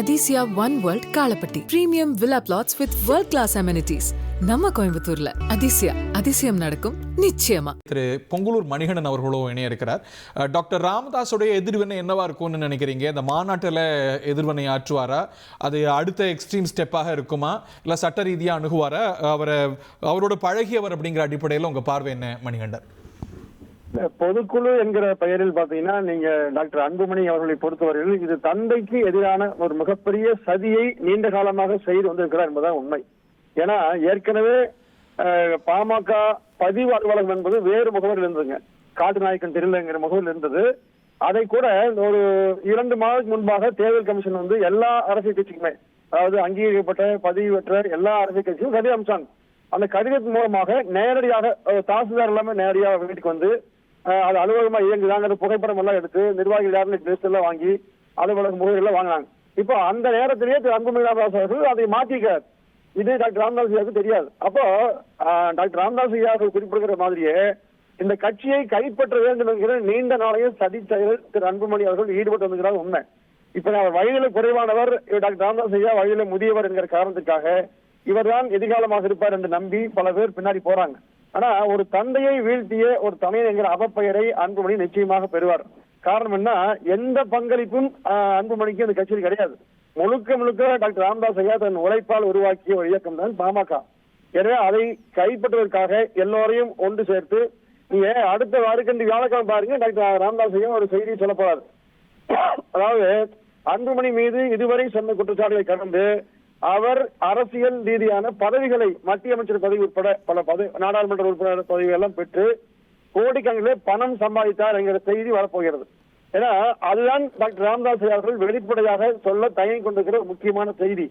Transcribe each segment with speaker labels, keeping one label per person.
Speaker 1: Athisaya one world Kalapatti premium villa plots with world class amenities நம்ம கோயம்புத்தூர்ல அதிசயம் நடக்கும் நிச்சயமா.
Speaker 2: திரு பொங்கலூர் மணிகண்டன் அவர்களும் இணைய இருக்கிறார். டாக்டர் ராமதாஸுடைய எதிர்வினை என்னவா இருக்கும்னு நினைக்கிறீங்க? இந்த மாநாட்டில் எதிர்வினை ஆற்றுவாரா? அது அடுத்த எக்ஸ்ட்ரீம் ஸ்டெப்பாக இருக்குமா, இல்லை சட்ட ரீதியாக அணுகுவாரா? அவரோட பழகியவர் அப்படிங்கிற அடிப்படையில் உங்க பார்வை என்ன மணிகண்டன்?
Speaker 3: பொதுக்குழு என்கிற பெயரில் பாத்தீங்கன்னா, நீங்க டாக்டர் அன்புமணி அவர்களை பொறுத்தவரையில் இது தந்தைக்கு எதிரான ஒரு மிகப்பெரிய சதியை நீண்ட காலமாக செய்து வந்திருக்கிறார் என்பதுதான் உண்மை. ஏன்னா ஏற்கனவே பாமக பதிவு அலுவலகம் என்பது வேறு முகவரில் இருந்ததுங்க. காட்டுநாயக்கன் தெரியலங்கிற முகவரில் இருந்தது. அதை கூட ஒரு 2 மாதத்துக்கு முன்பாக தேர்தல் கமிஷன் வந்து எல்லா அரசியல் கட்சிக்குமே, அதாவது அங்கீகரிக்கப்பட்ட பதிவு பெற்ற எல்லா அரசியல் கட்சியும் கடிதம் அனுப்பிச்சாங்க. அந்த கடிதத்தின் மூலமாக நேரடியாக தாசில்தார் எல்லாமே நேரடியாக வீட்டுக்கு வந்து அது அலுவலகமா இயங்குதாங்கிற புகைப்படம் எல்லாம் எடுத்து நிர்வாகிகள் யாரும் லிஸ்ட் எல்லாம் வாங்கி அலுவலக முகவரியெல்லாம் வாங்கினாங்க. இப்போ அந்த நேரத்திலேயே திரு அன்புமணி ராமதாஸ் அவர்கள் அதை மாற்றிக்கிறார். இது டாக்டர் ராமதாஸ் ஐயாவுக்கு தெரியாது. அப்போ டாக்டர் ராமதாஸ் ஐயா குறிப்பிடுகிற மாதிரியே இந்த கட்சியை கைப்பற்ற வேண்டும் என்கிற நீண்ட நாளையும் சதி செயல் திரு அன்புமணி அவர்கள் ஈடுபட்டு வந்துகிறார் உண்மை. இப்ப அவர் வயதில குறைவானவர், டாக்டர் ராமதாஸ் ஐயா வயதில முதியவர் என்கிற காரணத்துக்காக இவர்தான் எதிர்காலமாக இருப்பார் என்று நம்பி பல பேர் பின்னாடி போறாங்க. ஆனா ஒரு தந்தையை வீழ்த்திய ஒரு தமையன் என்கிற அவப்பெயரை அன்புமணி நிச்சயமாக பெறுவார். காரணம் என்ன, எந்த பங்களிப்பும் அன்புமணிக்கு அந்த கட்சியில் கிடையாது. முழுக்க முழுக்க டாக்டர் ராமதாஸ் ஐயா தன் உழைப்பால் உருவாக்கிய ஒரு இயக்கம் தான் பாமக. எனவே அதை கைப்பற்றுவதற்காக எல்லோரையும் ஒன்று சேர்த்து, நீங்க அடுத்த வாரக்கண்டு வியாழக்கிழமை பாருங்க, டாக்டர் ராமதாஸ் ஐயா ஒரு செய்தி சொல்ல போறாரு. அதாவது அன்புமணி மீது இதுவரை சொன்ன குற்றச்சாட்டுகளை கடந்து அவர் அரசியல் ரீதியான பதவிகளை, மத்திய அமைச்சர் பதவி உட்பட பல நாடாளுமன்ற உறுப்பினர் பதவிகள் எல்லாம் பெற்று கோடிக்கணக்கிலே பணம் சம்பாதித்தார் என்கிற செய்தி வரப்போகிறது. ஏன்னா அதுதான் டாக்டர் ராமதாஸ் அவர்கள் வெளிப்படையாக சொல்ல தயங்கி கொண்டிருக்கிற முக்கியமான செய்தி.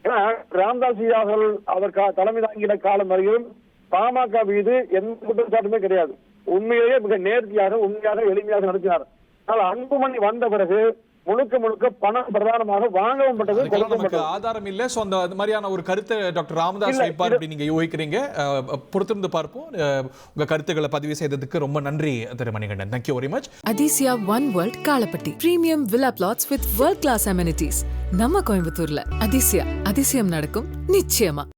Speaker 3: ஏன்னா ராமதாஸ் அவர்கள் அவர் தலைமை தாங்கின காலம் வரையும் பாமக மீது எந்த குற்றச்சாட்டுமே கிடையாது. உண்மையிலேயே மிக நேர்த்தியாக உண்மையாக எளிமையாக நடத்தினார். ஆனால் அன்புமணி வந்த பிறகு முழுக்க முழுக்க பணம் பிரதானமாக வாங்கவும் பட்டது
Speaker 2: ஆதாரம் இல்ல. சோ அந்த மாதிரியான ஒரு கருத்தை டாக்டர் ராமதாஸ் வைப்பார் அப்படி நீங்க யோசிக்கிறீங்க. பொறுத்திருந்து பார்ப்போம். உங்க கருத்துக்களை பதிவு செய்ததுக்கு ரொம்ப நன்றி திரு Manikandan. Thank you very much.
Speaker 1: Athisaya one world Kalapatti premium villa plots with world class amenities நம்ம கோயம்புத்தூர்ல அதிசயம் நடக்கும் நிச்சயமா.